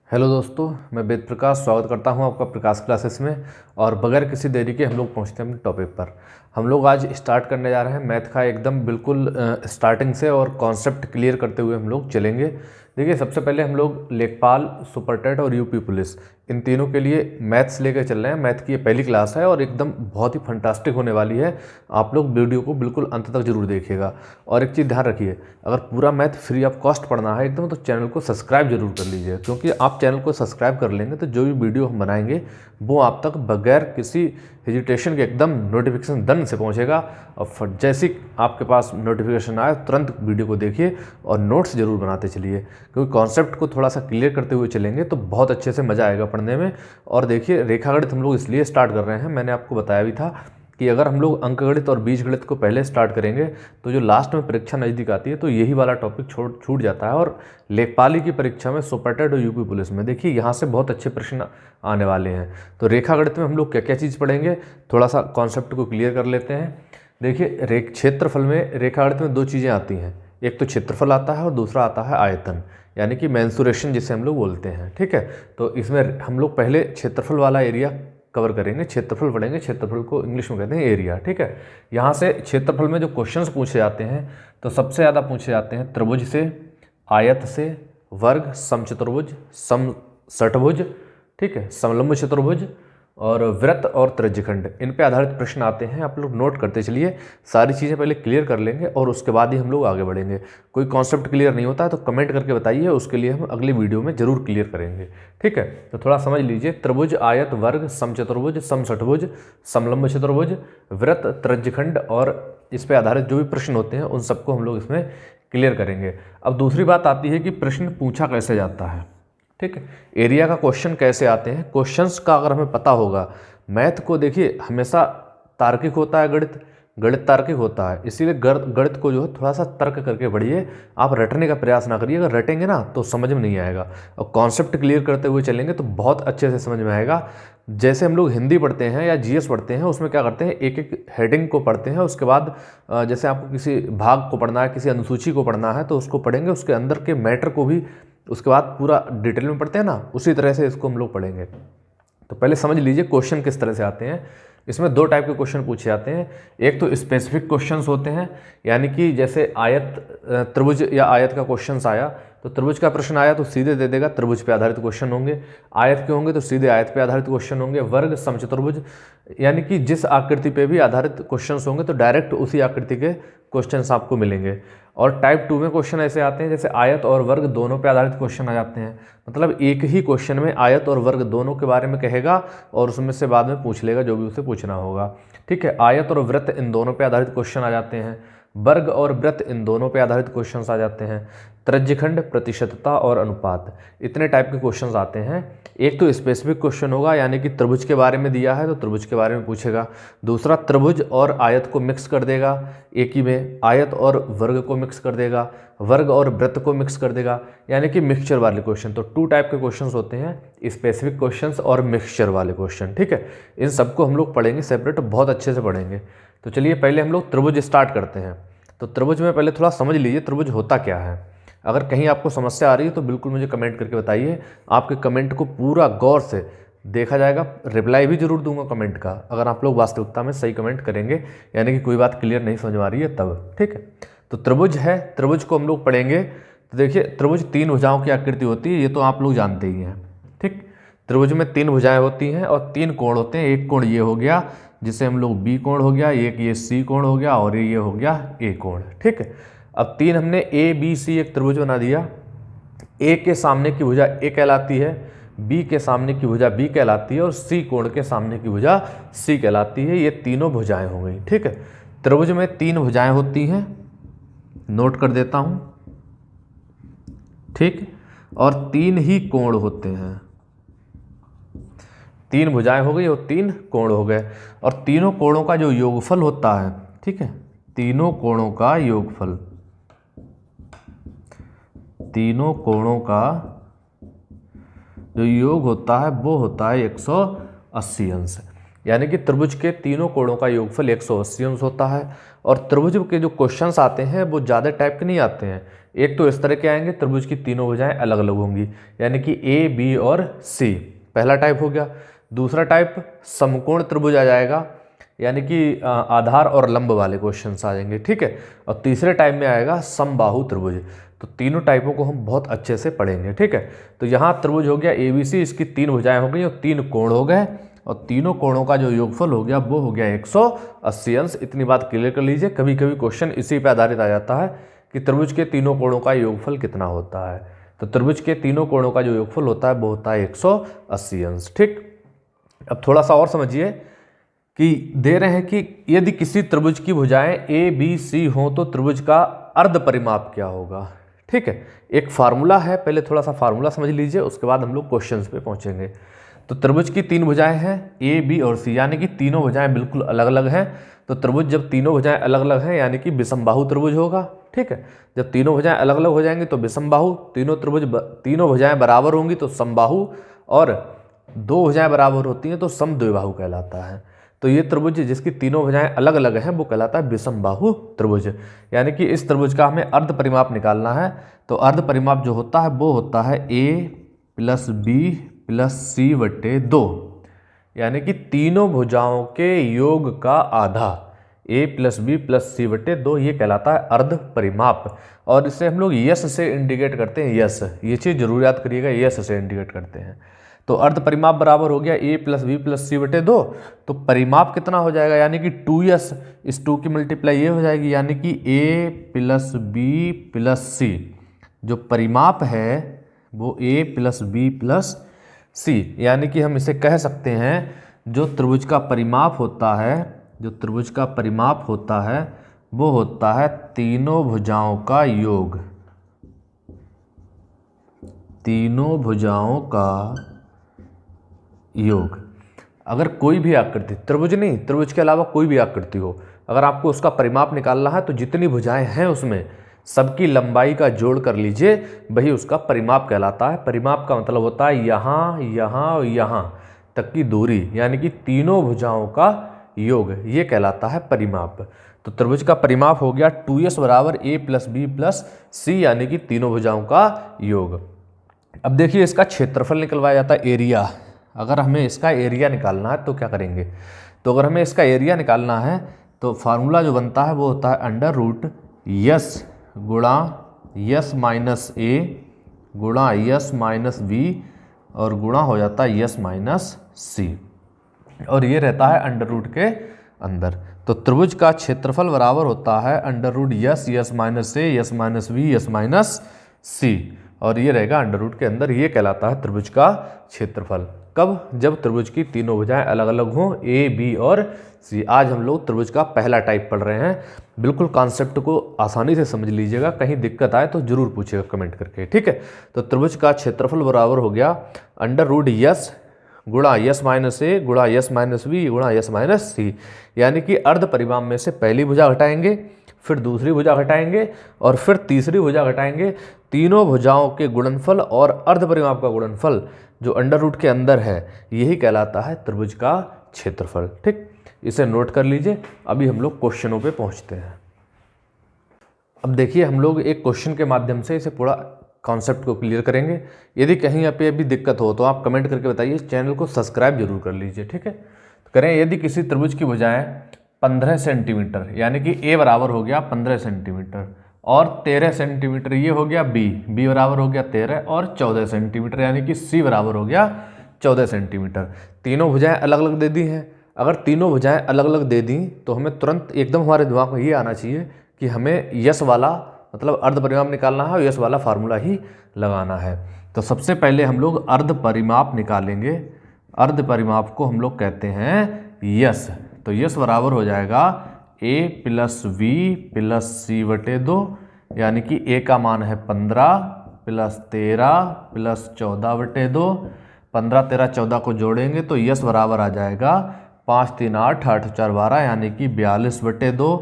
Hello दोस्तों, मैं वेद प्रकाश स्वागत करता हूं आपका प्रकाश क्लासेस में। और बगैर किसी देरी के हम लोग पहुंचते हैं अपने टॉपिक पर। हम लोग आज स्टार्ट करने जा रहे हैं मैथ का एकदम बिल्कुल स्टार्टिंग से, और कॉन्सेप्ट क्लियर करते हुए हम लोग चलेंगे। देखिए, सबसे पहले हम लोग लेखपाल, सुपर टेट और यूपी पुलिस, इन तीनों के लिए मैथ्स लेकर चल रहे हैं। मैथ की ये पहली क्लास है और एकदम बहुत ही फंटास्टिक होने वाली है। आप लोग वीडियो को बिल्कुल अंत तक जरूर देखिएगा। और एक चीज़ ध्यान रखिए, अगर पूरा मैथ फ्री ऑफ कॉस्ट पढ़ना है एकदम, तो चैनल को सब्सक्राइब जरूर कर लीजिए, क्योंकि आप चैनल को सब्सक्राइब कर लेंगे तो जो भी वीडियो हम बनाएंगे वो आप तक बगैर किसी हेजिटेशन के एकदम नोटिफिकेशन दन से पहुंचेगा। और जैसे ही आपके पास नोटिफिकेशन आए तुरंत वीडियो को देखिए और नोट्स जरूर बनाते चलिए, क्योंकि कॉन्सेप्ट को थोड़ा सा क्लियर करते हुए चलेंगे तो बहुत अच्छे से मज़ा आएगा पढ़ने में। और देखिए, रेखागणित हम लोग इसलिए स्टार्ट कर रहे हैं, मैंने आपको बताया भी था कि अगर हम लोग अंकगणित और बीजगणित को पहले स्टार्ट करेंगे तो जो लास्ट में परीक्षा नज़दीक आती है तो यही वाला टॉपिक छूट जाता है। और लेखपाली की परीक्षा में, सुपर टेट और यूपी पुलिस में देखिए यहाँ से बहुत अच्छे प्रश्न आने वाले हैं। तो रेखागणित में हम लोग क्या क्या चीज़ पढ़ेंगे, थोड़ा सा कॉन्सेप्ट को क्लियर कर लेते हैं। देखिए, क्षेत्रफल में, रेखागणित में दो चीज़ें आती हैं, एक तो क्षेत्रफल आता है और दूसरा आता है आयतन, यानी कि मेंसुरेशन जिसे हम लोग बोलते हैं। ठीक है, तो इसमें हम लोग पहले क्षेत्रफल वाला एरिया कवर करेंगे, क्षेत्रफल पढ़ेंगे। क्षेत्रफल को इंग्लिश में कहते हैं एरिया। ठीक है, यहाँ से क्षेत्रफल में जो क्वेश्चंस पूछे जाते हैं तो सबसे ज़्यादा पूछे जाते हैं त्रिभुज से, आयत से, वर्ग, समचतुर्भुज, षटभुज, ठीक है, समलंब चतुर्भुज और वृत्त और त्रिज्यखंड, इन पे आधारित प्रश्न आते हैं। आप लोग नोट करते चलिए, सारी चीज़ें पहले क्लियर कर लेंगे और उसके बाद ही हम लोग आगे बढ़ेंगे। कोई कॉन्सेप्ट क्लियर नहीं होता है तो कमेंट करके बताइए, उसके लिए हम अगली वीडियो में जरूर क्लियर करेंगे। ठीक है, तो थोड़ा समझ लीजिए, त्रिभुज, आयत, वर्ग, समचतुर्भुज, समषटभुज, समलंब चतुर्भुज, वृत्त, त्रिज्यखंड और इस पे आधारित जो भी प्रश्न होते हैं उन सबको हम लोग इसमें क्लियर करेंगे। अब दूसरी बात आती है कि प्रश्न पूछा कैसे जाता है। ठीक है, एरिया का क्वेश्चन कैसे आते हैं, क्वेश्चंस का अगर हमें पता होगा। मैथ को देखिए हमेशा तार्किक होता है, गणित गणित तार्किक होता है, इसीलिए गणित को जो है थोड़ा सा तर्क करके पढ़िए। आप रटने का प्रयास ना करिए, अगर रटेंगे ना तो समझ में नहीं आएगा। और कॉन्सेप्ट क्लियर करते हुए चलेंगे तो बहुत अच्छे से समझ में आएगा। जैसे हम लोग हिंदी पढ़ते हैं या जीएस पढ़ते हैं, उसमें क्या करते हैं, एक एक हेडिंग को पढ़ते हैं, उसके बाद जैसे आपको किसी भाग को पढ़ना है, किसी अनुसूची को पढ़ना है तो उसको पढ़ेंगे, उसके अंदर के मैटर को भी उसके बाद पूरा डिटेल में पढ़ते हैं ना, उसी तरह से इसको हम लोग पढ़ेंगे। तो पहले समझ लीजिए क्वेश्चन किस तरह से आते हैं। इसमें दो टाइप के क्वेश्चन पूछे जाते हैं। एक तो स्पेसिफिक क्वेश्चंस होते हैं, यानी कि जैसे त्रिभुज या आयत का क्वेश्चन आया तो त्रिभुज का प्रश्न आया तो सीधे दे देगा त्रिभुज पे आधारित क्वेश्चन होंगे। आयत के होंगे तो सीधे आयत पे आधारित क्वेश्चन होंगे। वर्ग, समचतुर्भुज, यानी कि जिस आकृति पे भी आधारित क्वेश्चन होंगे तो डायरेक्ट उसी आकृति के क्वेश्चन आपको मिलेंगे। और टाइप 2 में क्वेश्चन ऐसे आते हैं जैसे आयत और वर्ग दोनों पे आधारित क्वेश्चन आ जाते हैं। मतलब एक ही क्वेश्चन में आयत और वर्ग दोनों के बारे में कहेगा और उसमें से बाद में पूछ लेगा जो भी उसे पूछना होगा। ठीक है, आयत और वृत्त इन दोनों पे आधारित क्वेश्चन आ जाते हैं। वर्ग और वृत्त इन दोनों पे आधारित क्वेश्चंस आ जाते हैं। त्रिज्यखंड, प्रतिशतता और अनुपात, इतने टाइप के क्वेश्चंस आते हैं। एक तो स्पेसिफिक क्वेश्चन होगा, यानी कि त्रिभुज के बारे में दिया है तो त्रिभुज के बारे में पूछेगा। दूसरा, त्रिभुज और आयत को मिक्स कर देगा एक ही में, आयत और वर्ग को मिक्स कर देगा, वर्ग और वृत्त को मिक्स कर देगा, यानी कि मिक्सचर वाले क्वेश्चन। तो 2 टाइप के क्वेश्चंस होते हैं, स्पेसिफिक क्वेश्चंस और मिक्सचर वाले क्वेश्चन। ठीक है, इन सबको हम लोग पढ़ेंगे सेपरेट, बहुत अच्छे से पढ़ेंगे। तो चलिए पहले हम लोग त्रिभुज स्टार्ट करते हैं। तो त्रिभुज में पहले थोड़ा समझ लीजिए त्रिभुज होता क्या है। अगर कहीं आपको समस्या आ रही है तो बिल्कुल मुझे कमेंट करके बताइए, आपके कमेंट को पूरा गौर से देखा जाएगा, रिप्लाई भी जरूर दूंगा कमेंट का, अगर आप लोग वास्तविकता में सही कमेंट करेंगे, यानी कि कोई बात क्लियर नहीं समझ में आ रही है तब। ठीक है, तो त्रिभुज है, त्रिभुज को हम लोग पढ़ेंगे। तो देखिए, त्रिभुज 3 भुजाओं की आकृति होती है, ये तो आप लोग जानते ही हैं। ठीक, त्रिभुज में 3 भुजाएं होती हैं और 3 कोण होते हैं। एक कोण ये हो गया जिसे हम लोग बी कोण हो गया, एक ये सी कोण हो गया और ये हो गया ए कोण। ठीक है, अब 3 हमने ए बी सी एक त्रिभुज बना दिया। ए के सामने की भुजा ए कहलाती है, बी के सामने की भुजा बी कहलाती है और सी कोण के सामने की भुजा सी कहलाती है। ये तीनों भुजाएं हो गई। ठीक है, त्रिभुज में 3 भुजाएं होती हैं, नोट कर देता हूं। ठीक, और 3 ही कोण होते हैं। 3 भुजाएं हो गई और 3 कोण हो गए, और तीनों कोणों का जो योगफल होता है, ठीक है, तीनों कोणों का योगफल, तीनों कोणों का जो योग होता है वो होता है 180 अंश। यानी कि त्रिभुज के तीनों कोणों का योगफल 180 अंश होता है। और त्रिभुज के जो क्वेश्चंस आते हैं वो ज़्यादा टाइप के नहीं आते हैं। एक तो इस तरह के आएंगे, त्रिभुज की तीनों भुजाएं अलग अलग होंगी, यानी कि ए, बी और सी, पहला टाइप हो गया। दूसरा टाइप समकोण त्रिभुज आ जाएगा, यानी कि आधार और लंब वाले क्वेश्चंस आ जाएंगे, ठीक है। और तीसरे टाइप में आएगा समबाहु त्रिभुज। तो तीनों टाइपों को हम बहुत अच्छे से पढ़ेंगे, ठीक है। तो यहाँ त्रिभुज हो गया ABC, इसकी 3 भुजाएं हो गई और 3 कोण हो गए, और तीनों कोणों का जो योगफल हो गया वो हो गया 180 अंश। इतनी बात क्लियर कर लीजिए। कभी कभी क्वेश्चन इसी पे आधारित आ जाता है कि त्रिभुज के तीनों कोणों का योगफल कितना होता है। तो त्रिभुज के तीनों कोणों का जो योगफल होता है वो होता है 180 अंश, ठीक। अब थोड़ा सा और समझिए कि दे रहे हैं कि यदि किसी त्रिभुज की भुजाएं ABC हों तो त्रिभुज का अर्ध परिमाप क्या होगा, ठीक है। एक फार्मूला है, पहले थोड़ा सा फार्मूला समझ लीजिए, उसके बाद हम लोग क्वेश्चंस पे पहुंचेंगे। तो त्रिभुज की 3 भुजाएं हैं A, B और C, यानी कि तीनों भुजाएं बिल्कुल अलग अलग हैं। तो त्रिभुज जब तीनों भुजाएं अलग अलग हैं यानी कि विषमबाहु त्रिभुज होगा, ठीक है। जब तीनों भुजाएं अलग अलग हो जाएंगी तो विषमबाहु, तीनों भुजाएं बराबर होंगी तो समबाहु, और 2 भुजाएं बराबर होती हैं तो समद्विबाहु कहलाता है। तो ये त्रिभुज जिसकी तीनों भुजाएं अलग अलग हैं वो कहलाता है विषमबाहु त्रिभुज। यानी कि इस त्रिभुज का हमें अर्ध परिमाप निकालना है। तो अर्ध परिमाप जो होता है वो होता है A + B + C बटे 2, यानी कि तीनों भुजाओं के योग का आधा, A + B + C बटे 2, ये कहलाता है अर्ध परिमाप। और इसे हम लोग यस से इंडिकेट करते हैं, यस, ये चीज़ जरूर याद करिएगा, यस से इंडिकेट करते हैं। तो अर्ध परिमाप बराबर हो गया A + B + C बटे 2। तो परिमाप कितना हो जाएगा, यानी कि 2s, इस 2 की मल्टीप्लाई ये हो जाएगी, यानी कि A + B + C, जो परिमाप है वो A + B + C, यानी कि हम इसे कह सकते हैं जो त्रिभुज का परिमाप होता है, जो त्रिभुज का परिमाप होता है वो होता है तीनों भुजाओं का योग, तीनों भुजाओं का योग। अगर कोई भी आकृति, त्रिभुज नहीं, त्रिभुज के अलावा कोई भी आकृति हो, अगर आपको उसका परिमाप निकालना है तो जितनी भुजाएं हैं उसमें सबकी लंबाई का जोड़ कर लीजिए, वही उसका परिमाप कहलाता है। परिमाप का मतलब होता है यहाँ, यहाँ और यहाँ तक की दूरी, यानी कि तीनों भुजाओं का योग, ये कहलाता है परिमाप। तो त्रिभुज का परिमाप हो गया 2s = A + B + C, यानी कि तीनों भुजाओं का योग। अब देखिए इसका क्षेत्रफल निकलवाया जाता है, एरिया। अगर हमें इसका एरिया निकालना है तो क्या करेंगे, तो अगर हमें इसका एरिया निकालना है तो फार्मूला जो बनता है वो होता है √S गुणा S - A गुणा S - B और गुणा हो जाता है S - C, और ये रहता है अंडर रूट के अंदर। तो त्रिभुज का क्षेत्रफल बराबर होता है √S, S - A, S - B, S - C, और ये रहेगा अंडर रूट के अंदर। ये कहलाता है त्रिभुज का क्षेत्रफल। कब, जब त्रिभुज की तीनों भुजाएं अलग अलग हों, A, B और C। आज हम लोग त्रिभुज का पहला टाइप पढ़ रहे हैं। बिल्कुल कॉन्सेप्ट को आसानी से समझ लीजिएगा, कहीं दिक्कत आए तो जरूर पूछिएगा कमेंट करके, ठीक है। तो त्रिभुज का क्षेत्रफल बराबर हो गया √S गुणा S - A गुणा S - B गुणा S - C, यानी कि अर्ध परिमाप में से पहली भुजा घटाएंगे, फिर दूसरी भुजा घटाएंगे और फिर तीसरी भुजा घटाएंगे। तीनों भुजाओं के गुणनफल और अर्ध परिमाप का गुणनफल जो अंडर रूट के अंदर है, यही कहलाता है त्रिभुज का क्षेत्रफल, ठीक। इसे नोट कर लीजिए। अभी हम लोग क्वेश्चनों पे पहुंचते हैं। अब देखिए हम लोग एक क्वेश्चन के माध्यम से इसे पूरा कॉन्सेप्ट को क्लियर करेंगे। यदि कहीं पे अभी दिक्कत हो तो आप कमेंट करके बताइए, चैनल को सब्सक्राइब जरूर कर लीजिए, ठीक है। तो करें, यदि किसी त्रिभुज की भुजाएं 15 सेंटीमीटर, यानी कि A बराबर हो गया 15 सेंटीमीटर और 13 सेंटीमीटर, ये हो गया B बराबर हो गया 13 और 14 सेंटीमीटर, यानी कि C बराबर हो गया 14 सेंटीमीटर। तीनों भुजाएं अलग अलग दे दी हैं। अगर तीनों भुजाएं अलग अलग दे दी तो हमें तुरंत एकदम हमारे दिमाग में ये आना चाहिए कि हमें यस वाला मतलब अर्ध परिमाप निकालना है और यस वाला फार्मूला ही लगाना है। तो सबसे पहले हम लोग अर्ध परिमाप निकालेंगे। अर्ध परिमाप को हम लोग कहते हैं यस। तो यस बराबर हो जाएगा A + B + C बटे 2, यानी कि A का मान है 15 + 13 + 14 बटे 2। 15, 13, 14 को जोड़ेंगे तो यस बराबर आ जाएगा 5, 3, 8, 8, 4, 12, यानी कि 42 बटे 2।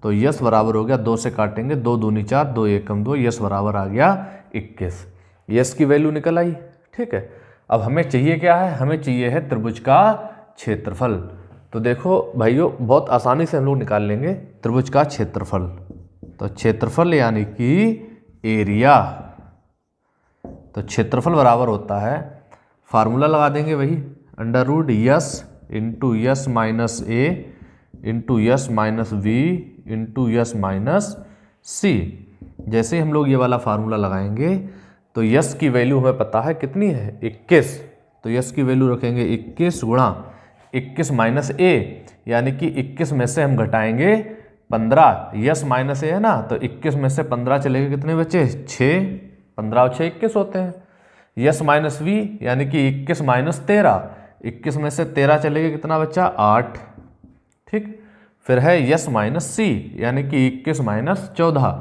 तो यस बराबर हो गया, 2 से काटेंगे, 2 दूनी 4, 2 एकम 2, यस बराबर आ गया 21। यस की वैल्यू निकल आई, ठीक है। अब हमें चाहिए क्या है, हमें चाहिए है त्रिभुज का क्षेत्रफल। तो देखो भाइयों, बहुत आसानी से हम लोग निकाल लेंगे त्रिभुज का क्षेत्रफल। तो क्षेत्रफल यानी कि एरिया, तो क्षेत्रफल बराबर होता है, फार्मूला लगा देंगे वही, under root s into s minus a into s minus b into s minus c. जैसे हम लोग ये वाला फार्मूला लगाएंगे तो यस की वैल्यू हमें पता है कितनी है, 21। तो यस की वैल्यू रखेंगे 21 गुणा 21 माइनस ए, यानी कि 21 में से हम घटाएंगे 15। यस माइनस ए है ना, तो 21 में से 15 चलेगा, कितने बचे 6, 15 और 6 21 होते हैं। यस माइनस वी यानी कि 21 माइनस 13, 21 में से 13 चलेगा, कितना बचा 8। ठीक, फिर है यस माइनस सी यानी कि 21 माइनस 14,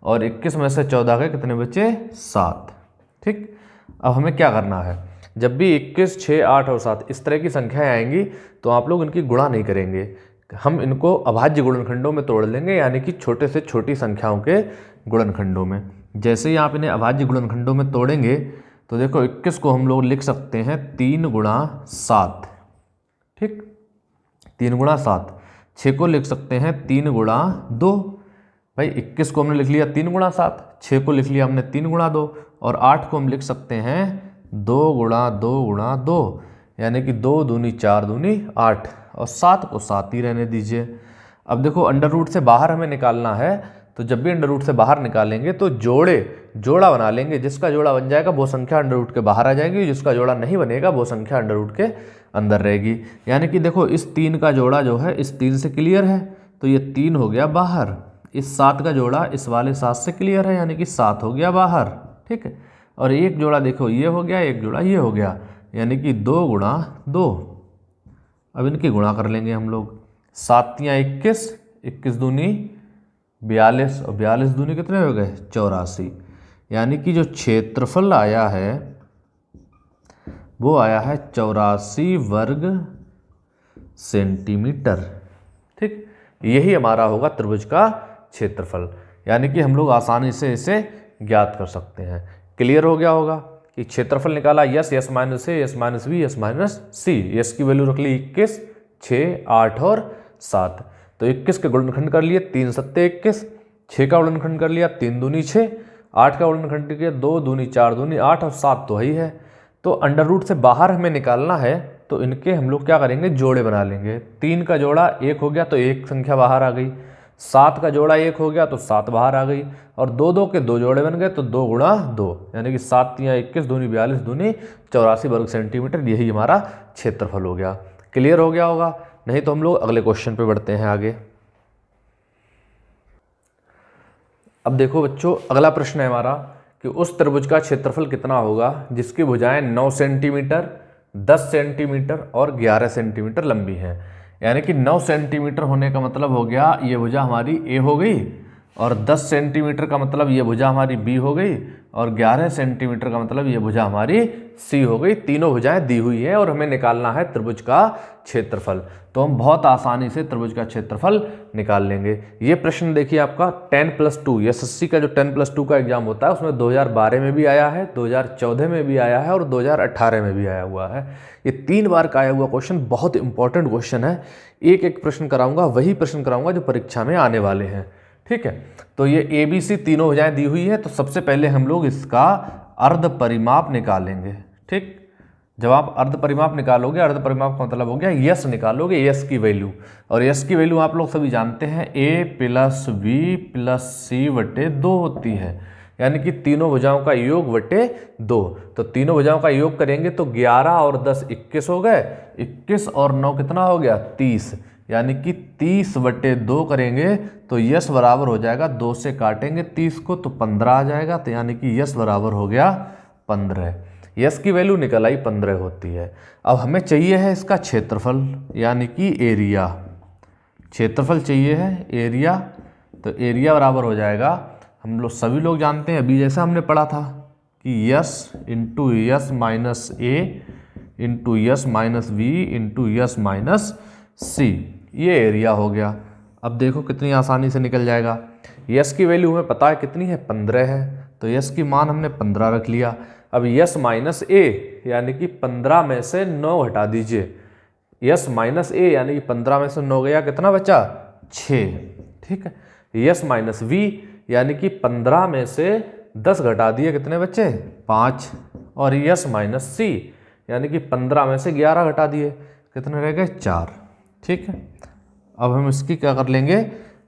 और 21 में से 14 के कितने बचे 7। ठीक, अब हमें क्या करना है, जब भी 21, 6, 8 और 7 इस तरह की संख्याएं आएंगी तो आप लोग इनकी गुणा नहीं करेंगे, हम इनको अभाज्य गुणनखंडों में तोड़ लेंगे, यानी कि छोटे से छोटी संख्याओं के गुणनखंडों में। जैसे ही आप इन्हें अभाज्य गुणनखंडों में तोड़ेंगे तो देखो 21 को हम लोग लिख सकते हैं 3 गुणा 7। ठीक, 3 गुणा 7। 6 को लिख सकते हैं 3 गुणा 2। भाई 21 को हमने लिख लिया 3 गुणा 7, 6 को लिख लिया हमने 3 गुणा 2, और 8 को हम लिख सकते हैं 2 गुणा 2 गुणा 2, यानी कि 2 दूनी 4 दूनी 8, और 7 को 7 ही रहने दीजिए। अब देखो अंडर रूट से बाहर हमें निकालना है, तो जब भी अंडर रूट से बाहर निकालेंगे तो जोड़ा बना लेंगे, जिसका जोड़ा बन जाएगा वो संख्या अंडर रूट के बाहर आ जाएगी, जिसका जोड़ा नहीं बनेगा वो संख्या अंडर रूट के अंदर रहेगी। यानी कि देखो इस 3 का जोड़ा जो है इस 3 से क्लियर है, तो ये 3 हो गया बाहर। इस 7 का जोड़ा इस वाले 7 से क्लियर है, यानी कि 7 हो गया बाहर। ठीक है, और एक जोड़ा देखो ये हो गया, एक जोड़ा ये हो गया, यानी कि 2 गुणा 2। अब इनकी गुणा कर लेंगे हम लोग, 7 या 21, 21 दूनी 42, और 42 दूनी कितने हो गए 84, यानी कि जो क्षेत्रफल आया है वो आया है 84 वर्ग सेंटीमीटर। ठीक, यही हमारा होगा त्रिभुज का क्षेत्रफल, यानी कि हम लोग आसानी से इसे ज्ञात कर सकते हैं। क्लियर हो गया होगा कि क्षेत्रफल निकाला, s, s minus a, s minus b, s minus c. S की वैल्यू रख ली 21, 6, 8 और 7। तो 21 के गुणनखंड कर लिए 3 सत्ते 21, 6 का गुणनखंड कर लिया 3 दूनी 6, 8 का गुणनखंड किया 2 दूनी 4 दूनी 8, और 7 तो ही है। तो अंडर रूट से बाहर हमें निकालना है, तो इनके हम लोग क्या करेंगे, जोड़े बना लेंगे। 3 का जोड़ा 1 हो गया तो एक संख्या बाहर आ गई, 7 का जोड़ा 1 हो गया तो 7 बाहर आ गई, और 2 के 2 जोड़े बन गए तो 2 गुणा 2, यानी कि 7 या 21 दूनी 42 दूनी 84 वर्ग सेंटीमीटर, यही हमारा क्षेत्रफल हो गया। क्लियर हो गया होगा, नहीं तो हम लोग अगले क्वेश्चन पे बढ़ते हैं आगे। अब देखो बच्चों, अगला प्रश्न है हमारा कि उस त्रिभुज का क्षेत्रफल कितना होगा जिसकी भुजाएं 9 सेंटीमीटर, 10 सेंटीमीटर और 11 सेंटीमीटर लंबी हैं। यानी कि 9 सेंटीमीटर होने का मतलब हो गया ये भुजा हमारी ए हो गई, और 10 सेंटीमीटर का मतलब ये भुजा हमारी बी हो गई, और 11 सेंटीमीटर का मतलब ये भुजा हमारी सी हो गई। तीनों भुजाएं दी हुई है और हमें निकालना है त्रिभुज का क्षेत्रफल। तो हम बहुत आसानी से त्रिभुज का क्षेत्रफल निकाल लेंगे। ये प्रश्न देखिए आपका 10+2, एसएससी का जो 10+2 का एग्जाम होता है उसमें 2012 में भी आया है, 2014 में भी आया है और 2018 में भी आया हुआ है। ये 3 बार का आया हुआ क्वेश्चन, बहुत इंपॉर्टेंट क्वेश्चन है। एक एक प्रश्न कराऊंगा, वही प्रश्न कराऊंगा जो परीक्षा में आने वाले हैं। ठीक है, तो ये ABC तीनों भुजाएं दी हुई है, तो सबसे पहले हम लोग इसका अर्ध परिमाप निकालेंगे। ठीक, जब आप अर्ध परिमाप निकालोगे, अर्ध परिमाप का मतलब हो गया यस निकालोगे, यस की वैल्यू, और यस की वैल्यू आप लोग सभी जानते हैं a + b + c बटे 2 होती है, यानी कि तीनों भुजाओं का योग बटे 2। तो तीनों भुजाओं का योग करेंगे तो 11 और 10 21 हो गए, 21 और 9 कितना हो गया 30, यानी कि 30 बटे 2 करेंगे तो यस बराबर हो जाएगा, 2 से काटेंगे 30 को तो 15 आ जाएगा, तो यानी कि यस बराबर हो गया 15। यस की वैल्यू निकल आई 15 होती है। अब हमें चाहिए है इसका क्षेत्रफल, यानी कि एरिया। क्षेत्रफल चाहिए है एरिया, तो एरिया बराबर हो जाएगा, हम लोग सभी लोग जानते हैं अभी जैसा हमने पढ़ा था कि s into s minus a into s minus b into s minus c, ये एरिया हो गया। अब देखो कितनी आसानी से निकल जाएगा। यस की वैल्यू हमें पता है कितनी है 15 है, तो यस की मान हमने 15 रख लिया। अब यस माइनस ए यानी कि 15 में से 9 हटा दीजिए, यस माइनस ए यानी कि 15 में से 9 गया, कितना बचा 6। ठीक है, यस माइनस वी यानी कि 15 में से 10 घटा दिए, कितने बचे 5। और यस माइनस सी यानी कि 15 में से 11 घटा दिए, कितने रह गए 4। ठीक है, अब हम इसकी क्या कर लेंगे,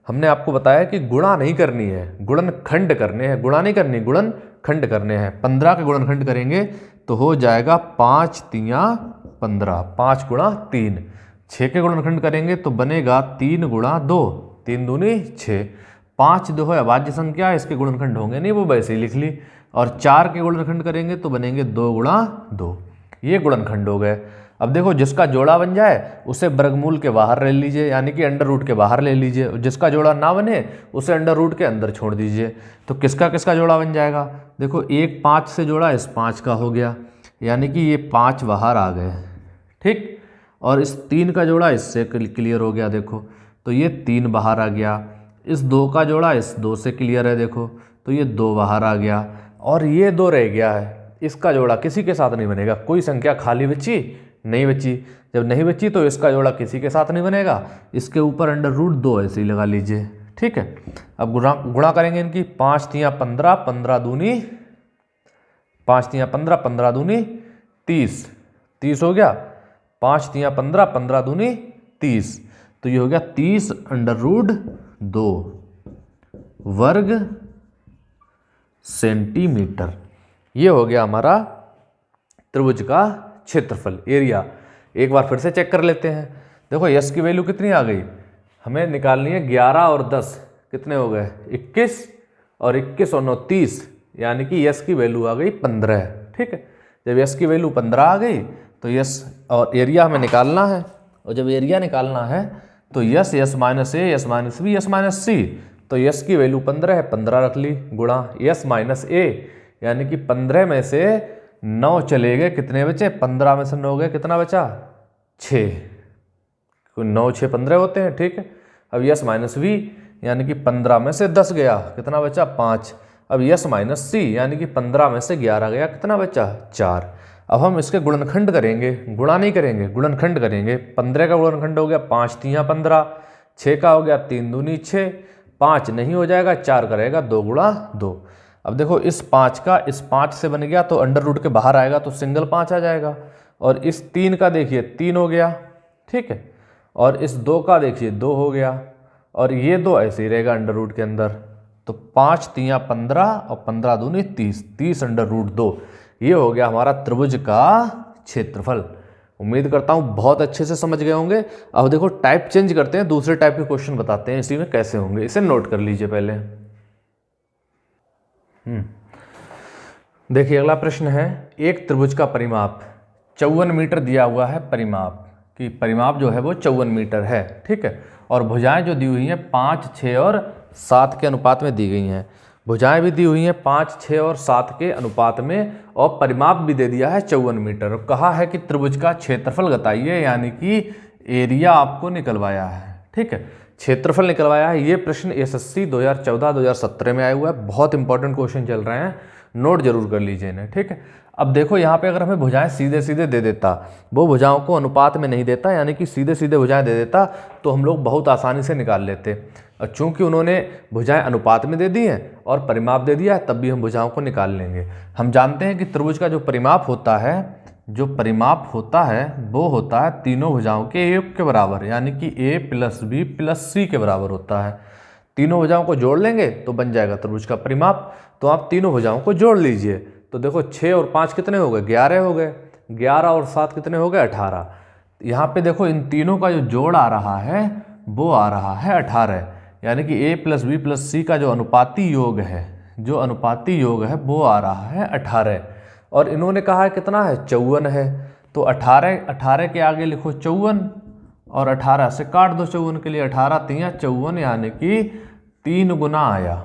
हमने आपको बताया कि गुणा नहीं करनी है, गुणनखंड करने हैं, गुणा नहीं करनी, गुणनखंड करने हैं। 15 के गुणनखंड करेंगे तो हो जाएगा 5 तियाँ 15, 5 गुणा 3। 6 के गुणनखंड करेंगे तो बनेगा 3 गुणा 2, 3 दूनी 6। 5 जो है अभाज्य संख्या है, इसके गुणनखंड होंगे नहीं, वो वैसे ही लिख ली। और 4 के गुणनखंड करेंगे तो बनेंगे 2 गुणा 2, ये गुणनखंड हो गए। अब देखो जिसका जोड़ा बन जाए उसे वर्गमूल के बाहर ले लीजिए, यानी कि अंडर रूट के बाहर ले लीजिए। जिसका जोड़ा ना बने उसे अंडर रूट के अंदर छोड़ दीजिए। तो किसका किसका जोड़ा बन जाएगा, देखो एक 5 से जोड़ा, इस 5 का हो गया, यानी कि ये 5 बाहर आ गए। ठीक, और इस 3 का जोड़ा इससे क्लियर हो गया, देखो तो ये 3 बाहर आ गया। इस 2 का जोड़ा इस 2 से क्लियर है, देखो तो ये 2 बाहर आ गया। और ये 2 रह गया है, इसका जोड़ा किसी के साथ नहीं बनेगा, कोई संख्या खाली बची नहीं बची। जब नहीं बची तो इसका जोड़ा किसी के साथ नहीं बनेगा, इसके ऊपर अंडर रूट 2 ऐसे ही लगा लीजिए। ठीक है, अब गुणा करेंगे इनकी, 5 तियाँ 15, 15 दूनी 5 तियाँ 15, 15 दूनी 30, 30 हो गया। 5 तियाँ 15, 15 दूनी 30, तो ये हो गया 30 अंडर रूट 2 वर्ग सेंटीमीटर। ये हो गया हमारा त्रिभुज का क्षेत्रफल, एरिया। एक बार फिर से चेक कर लेते हैं। देखो यस की वैल्यू कितनी आ गई, हमें निकालनी है 11 और 10, कितने हो गए 21, और 21 और 9 30, यानी कि यस की वैल्यू आ गई 15। ठीक है, जब यस की वैल्यू 15 आ गई तो यस और एरिया हमें निकालना है, और जब एरिया निकालना है तो s, s minus a, s minus b, s minus c. तो यस की वैल्यू 15 है, 15 रख ली, गुणा यस माइनस ए यानी कि 15 में से 9 चले गए, कितने बचे 15 में से 9 गए, कितना बचा 6। 9 6 15 होते हैं। ठीक है, अब यस माइनस वी यानी कि 15 में से 10 गया, कितना बचा 5। अब यस माइनस सी यानी कि 15 में से 11 गया, कितना बचा 4। अब हम इसके गुणनखंड करेंगे, गुणा नहीं करेंगे, गुणनखंड करेंगे। 15 का गुणनखंड हो गया 5 तियाँ 15, 6 का हो गया 3 दूनी 6, 5 नहीं हो जाएगा, 4 का रहेगा 2 गुणा 2। अब देखो इस 5 का इस 5 से बन गया तो अंडर रूट के बाहर आएगा तो सिंगल 5 आ जाएगा। और इस 3 का देखिए 3 हो गया। ठीक है, और इस 2 का देखिए 2 हो गया, और ये 2 ऐसे ही रहेगा अंडर रूट के अंदर। तो 5 तियाँ 15 और 15 दूनी 30, 30 अंडर रूट 2। ये हो गया हमारा त्रिभुज का क्षेत्रफल। उम्मीद करता हूँ बहुत अच्छे से समझ गए होंगे। अब देखो टाइप चेंज करते हैं, दूसरे टाइप के क्वेश्चन बताते हैं इसी में कैसे होंगे, इसे नोट कर लीजिए पहले। देखिए अगला प्रश्न है, एक त्रिभुज का परिमाप 54 मीटर दिया हुआ है, परिमाप कि परिमाप जो है वो 54 मीटर है। ठीक है, और भुजाएं जो दी हुई हैं 5, 6 और 7 के अनुपात में दी गई हैं। भुजाएं भी दी हुई हैं 5, 6 और 7 के अनुपात में, और परिमाप भी दे दिया है 54 मीटर। और कहा है कि त्रिभुज का क्षेत्रफल बताइए, यानी कि एरिया आपको निकलवाया है। ठीक है, क्षेत्रफल निकलवाया है। ये प्रश्न एसएससी 2014-2017 में आया हुआ है, बहुत इंपॉर्टेंट क्वेश्चन चल रहे हैं, नोट जरूर कर लीजिए इन्हें। ठीक है, अब देखो यहाँ पे अगर हमें भुजाएं सीधे सीधे दे देता, वो भुजाओं को अनुपात में नहीं देता, यानी कि सीधे सीधे भुजाएं दे देता तो हम लोग बहुत आसानी से निकाल लेते। और चूंकि उन्होंने भुजाएं अनुपात में दे दी हैं और परिमाप दे दिया है, तब भी हम भुजाओं को निकाल लेंगे। हम जानते हैं कि त्रिभुज का जो परिमाप होता है, वो होता है तीनों भुजाओं के योग के बराबर, यानी कि a प्लस बी प्लस सी के बराबर होता है। तीनों भुजाओं को जोड़ लेंगे तो बन जाएगा त्रिभुज का परिमाप। तो आप तीनों भुजाओं को जोड़ लीजिए, तो देखो 6 और 5 कितने हो गए 11 हो गए, 11 और 7 कितने हो गए 18। यहाँ पे देखो इन तीनों का जो जोड़ आ रहा है वो आ रहा है 18, यानी कि a प्लस बी प्लस सी का जो अनुपाती योग है वो आ रहा है 18। और इन्होंने कहा है कितना है 54 है, तो 18 के आगे लिखो 54 और 18 से काट दो 54 के लिए, 18 तियाँ 54 यानी कि 3 गुना आया।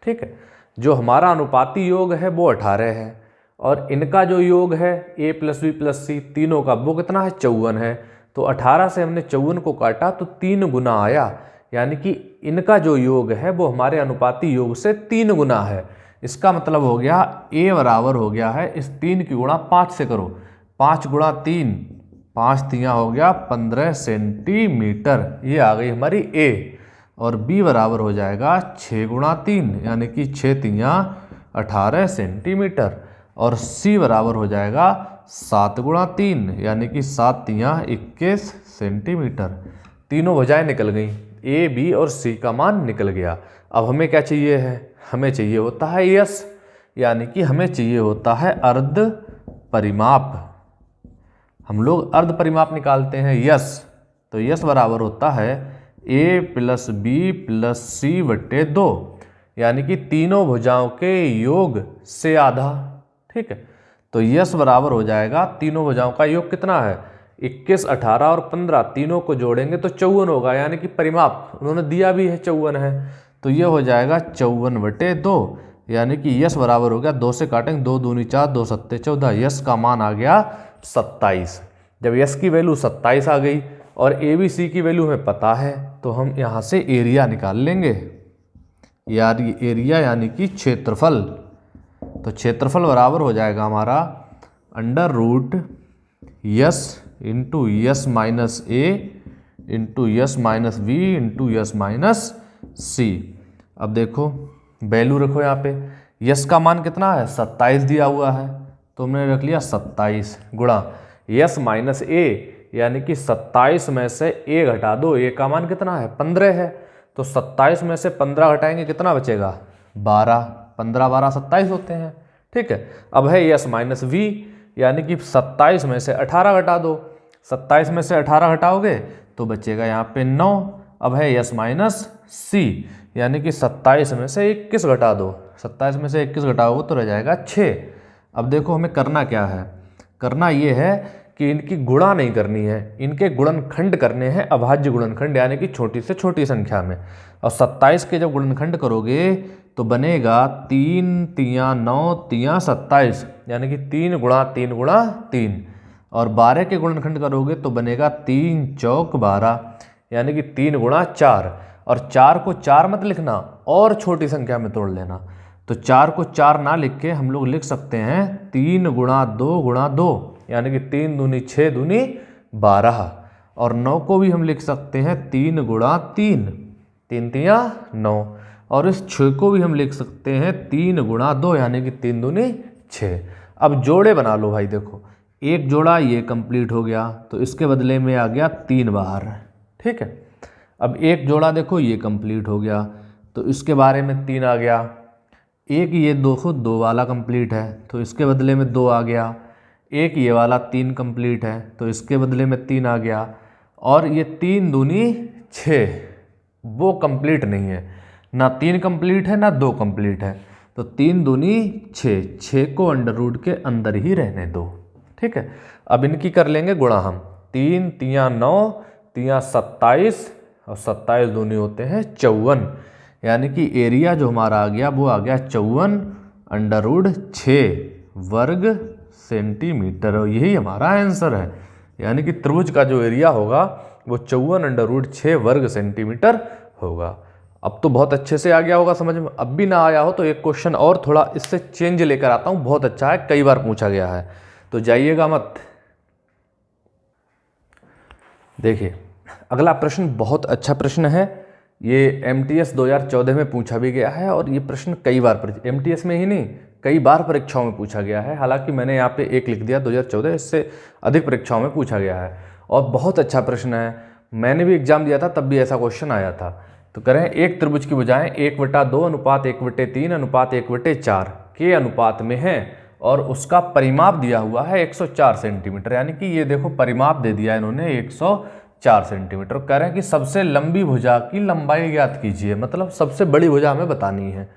ठीक है, जो हमारा अनुपाती योग है वो 18 है, और इनका जो योग है a प्लस बी प्लस सी तीनों का वो कितना है 54 है। तो 18 से हमने 54 को काटा तो 3 गुना आया, यानी कि इनका जो योग है वो हमारे अनुपाती योग से 3 गुना है। इसका मतलब हो गया a बराबर हो गया है, इस 3 की गुणा 5 से करो, 5 गुणा 3 5 तियाँ हो गया 15 सेंटीमीटर, ये आ गई हमारी ए। और बी बराबर हो जाएगा 6 गुणा 3 यानी कि 6 तियाँ 18 सेंटीमीटर। और सी बराबर हो जाएगा 7 गुणा 3 यानी कि 7 तियाँ 21 सेंटीमीटर। तीनों भुजाएं निकल गई, ए बी और सी का मान निकल गया। अब हमें क्या चाहिए है, हमें चाहिए होता है यस, यानी कि हमें चाहिए होता है अर्ध परिमाप। हम लोग अर्ध परिमाप निकालते हैं यस, तो यस बराबर होता है ए प्लस बी प्लस सी बटे 2 यानी कि तीनों भुजाओं के योग से आधा। ठीक है, तो यस बराबर हो जाएगा, तीनों भुजाओं का योग कितना है 21, 18 और 15, तीनों को जोड़ेंगे तो 54 होगा, यानी कि परिमाप उन्होंने दिया भी है 54 है, तो ये हो जाएगा 54 बटे 2 यानी कि यस बराबर हो गया, 2 से काटेंगे 2 दूनी 4, 2 सत्ते 14, यस का मान आ गया 27। जब यस की वैल्यू 27 आ गई और ए बी सी की वैल्यू हमें पता है तो हम यहाँ से एरिया निकाल लेंगे, यार एरिया यानी कि क्षेत्रफल। तो क्षेत्रफल बराबर हो जाएगा हमारा under root s into s minus a into s minus b into s minus c. अब देखो वैल्यू रखो यहाँ पे, यस का मान कितना है 27 दिया हुआ है, तो हमने रख लिया 27 गुणा यस माइनस ए यानी कि 27 में से ए घटा दो, ए का मान कितना है 15 है, तो 27 में से 15 घटाएंगे कितना बचेगा 12, 15 12 27 होते हैं। ठीक है, अब है यस माइनस वी यानी कि 27 में से 18 घटा दो, 27 में से 18 घटाओगे तो बचेगा यहाँ पे 9। अब है यस माइनस सी यानी कि 27 में से 21 घटा दो, 27 में से 21 घटाओगे तो रह जाएगा 6। अब देखो हमें करना क्या है, करना ये है कि इनकी गुणा नहीं करनी है, इनके गुणनखंड करने हैं, अभाज्य गुणनखंड यानी कि छोटी से छोटी संख्या में। और 27 के जब गुणनखंड करोगे तो बनेगा 3 तियाँ 9 तियाँ 27 यानी कि 3 गुणा 3 गुणा 3। और 12 के गुणनखंड करोगे तो बनेगा 3 चौक 12 यानी कि 3 गुणा 4। और 4 को 4 मत लिखना और छोटी संख्या में तोड़ लेना, तो 4 को 4 ना लिख के हम लोग लिख सकते हैं 3 गुणा 2 गुणा 2 यानी कि 3 दूनी 6 दूनी 12। और 9 को भी हम लिख सकते हैं 3 गुणा 3, 3 तियाँ 9। और इस 6 को भी हम लिख सकते हैं 3 गुणा 2 यानी कि 3 दूनी 6। अब जोड़े बना लो भाई, देखो एक जोड़ा ये कंप्लीट हो गया तो इसके बदले में आ गया 3 बाहर। ठीक है, अब एक जोड़ा देखो ये कंप्लीट हो गया तो इसके बारे में 3 आ गया, एक ये 2 वाला कंप्लीट है तो इसके बदले में 2 आ गया, एक ये वाला 3 कंप्लीट है तो इसके बदले में 3 आ गया, और ये 3 दूनी 6 वो कंप्लीट नहीं है, ना 3 कंप्लीट है ना 2 कंप्लीट है, तो 3 दूनी 6, 6 को अंडर रूट के अंदर ही रहने दो। ठीक है, अब इनकी कर लेंगे गुणा हम, 3 तियाँ 9 तियाँ 27 और 27 दूनी होते हैं 54 यानी कि एरिया जो हमारा आ गया वो आ गया 54 अंडर रूट 6 वर्ग सेंटीमीटर। और यही हमारा आंसर है, यानी कि त्रिभुज का जो एरिया होगा वो 54 अंडर रूट 6 वर्ग सेंटीमीटर होगा। अब तो बहुत अच्छे से आ गया होगा समझ में। अब भी ना आया हो तो एक क्वेश्चन और थोड़ा इससे चेंज लेकर आता हूँ, बहुत अच्छा है, कई बार पूछा गया है, तो जाइएगा मत। देखिए अगला प्रश्न बहुत अच्छा प्रश्न है, ये MTS 2014 में पूछा भी गया है और ये प्रश्न कई बार MTS में ही नहीं कई बार परीक्षाओं में पूछा गया है। हालांकि मैंने यहाँ पे एक लिख दिया 2014, इससे अधिक परीक्षाओं में पूछा गया है और बहुत अच्छा प्रश्न है। मैंने भी एग्जाम दिया था तब भी ऐसा क्वेश्चन आया था। तो करें एक त्रिभुज की भुजाएं 1/2 अनुपात 1/3 अनुपात 1/4 के अनुपात में है और उसका परिमाप दिया हुआ है 104 सेंटीमीटर, यानी कि ये देखो परिमाप दे दिया इन्होंने 104 सेंटीमीटर। कह रहे हैं कि सबसे लंबी भुजा की लंबाई ज्ञात कीजिए, मतलब सबसे बड़ी भुजा हमें बतानी है।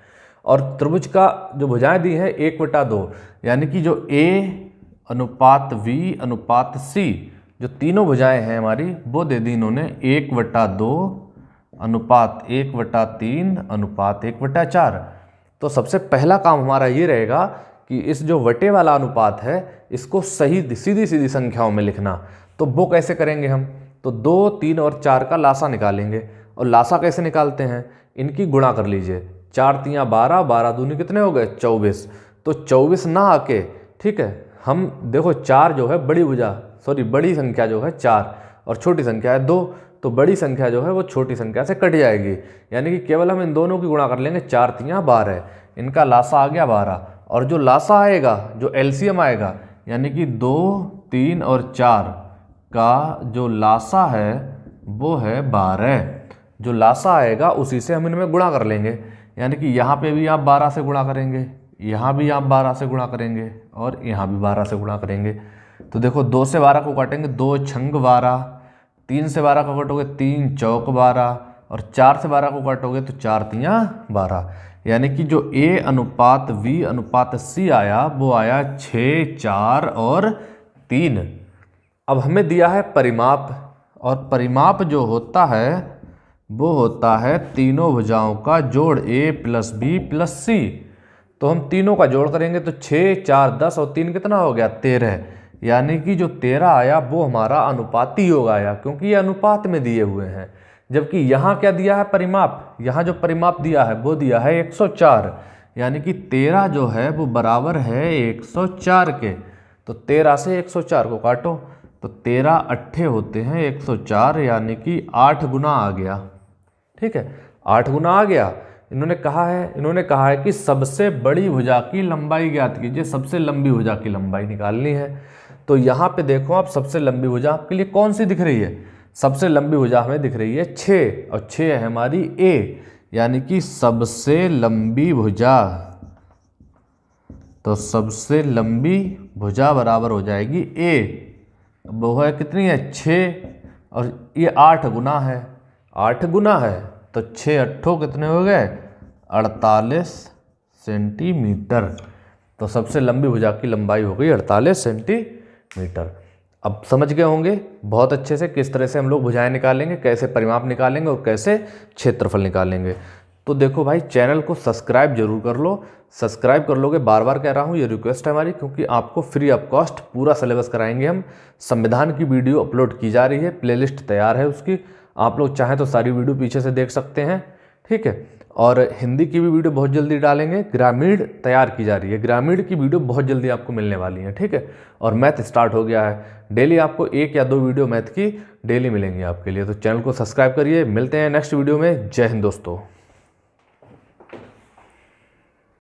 और त्रिभुज का जो भुजाएं दी है 1/2 यानी कि जो A अनुपात V अनुपात C जो तीनों भुजाएं हैं हमारी वो दे दी इन्होंने 1/2 अनुपात 1/3 अनुपात 1/4। तो सबसे पहला काम हमारा ये रहेगा कि इस जो वटे वाला अनुपात है इसको सही सीधी सीधी संख्याओं में लिखना। तो वो कैसे करेंगे हम, तो 2, 3 और 4 का लासा निकालेंगे। और लासा कैसे निकालते हैं, इनकी गुणा कर लीजिए, 4 तियाँ 12, 12 दूनी कितने हो गए 24। तो 24 ना आके, ठीक है, हम देखो 4 जो है बड़ी भुजा सॉरी बड़ी संख्या जो है 4 और छोटी संख्या है 2, तो बड़ी संख्या जो है वो छोटी संख्या से कट जाएगी। यानी कि केवल हम इन दोनों की गुणा कर लेंगे, 4 तियाँ 12, इनका लासा आ गया 12। और जो लासा आएगा, जो एलसीएम आएगा, यानी कि 2, 3 और 4 का जो लासा है वो है 12। जो लासा आएगा उसी से हम इनमें गुणा कर लेंगे। यानी कि यहाँ पे भी आप 12 से गुणा करेंगे, यहाँ भी आप 12 से गुणा करेंगे और यहाँ भी 12 से गुणा करेंगे। तो देखो 2 से 12 को काटेंगे, 2 छंग 12, 3 से 12 को काटोगे 3 चौक 12 और 4 से 12 को काटोगे तो 4 तियाँ 12। यानी कि जो A अनुपात V अनुपात C आया वो आया 6, 4 और 3। अब हमें दिया है परिमाप, और परिमाप जो होता है वो होता है तीनों भुजाओं का जोड़ A + B + C। तो हम तीनों का जोड़ करेंगे तो 6, 4, 10 और 3 कितना हो गया 13। यानी कि जो 13 आया वो हमारा अनुपाती योग आया, क्योंकि ये अनुपात में दिए हुए हैं। जबकि यहाँ क्या दिया है परिमाप, यहाँ जो परिमाप दिया है वो दिया है 104। यानी कि 13 जो है वो बराबर है 104 के। तो 13 से 104 को काटो तो 13 अट्ठे होते हैं 104, यानी कि 8 गुना आ गया। ठीक है, 8 गुना आ गया। इन्होंने कहा है कि सबसे बड़ी भुजा की लंबाई ज्ञात कीजिए, सबसे लंबी भुजा की लंबाई निकालनी है। तो यहाँ पे देखो आप, सबसे लंबी भुजा आपके लिए कौन सी दिख रही है? सबसे लंबी भुजा हमें दिख रही है 6, और 6 है हमारी A, यानी कि सबसे लंबी भुजा। तो सबसे लंबी भुजा बराबर हो जाएगी A। वो है कितनी है 6, और ये 8 गुना है, 8 गुना है तो 6 अट्ठों कितने हो गए 48 सेंटीमीटर। तो सबसे लंबी भुजा की लंबाई हो गई 48 सेंटीमीटर। अब समझ गए होंगे बहुत अच्छे से किस तरह से हम लोग भुजाएं निकालेंगे, कैसे परिमाप निकालेंगे और कैसे क्षेत्रफल निकालेंगे। तो देखो भाई, चैनल को सब्सक्राइब जरूर कर लो। सब्सक्राइब कर लोगे, बार बार कह रहा हूँ, ये रिक्वेस्ट है हमारी, क्योंकि आपको फ्री ऑफ कॉस्ट पूरा सिलेबस कराएंगे हम। संविधान की वीडियो अपलोड की जा रही है, प्लेलिस्ट तैयार है उसकी, आप लोग चाहें तो सारी वीडियो पीछे से देख सकते हैं। ठीक है, और हिंदी की भी वीडियो बहुत जल्दी डालेंगे। ग्रामीण तैयार की जा रही है, ग्रामीण की वीडियो बहुत जल्दी आपको मिलने वाली है। ठीक है, और मैथ स्टार्ट हो गया है, डेली आपको 1 या 2 वीडियो मैथ की डेली मिलेंगी आपके लिए। तो चैनल को सब्सक्राइब करिए, मिलते हैं नेक्स्ट वीडियो में। जय हिंद दोस्तों।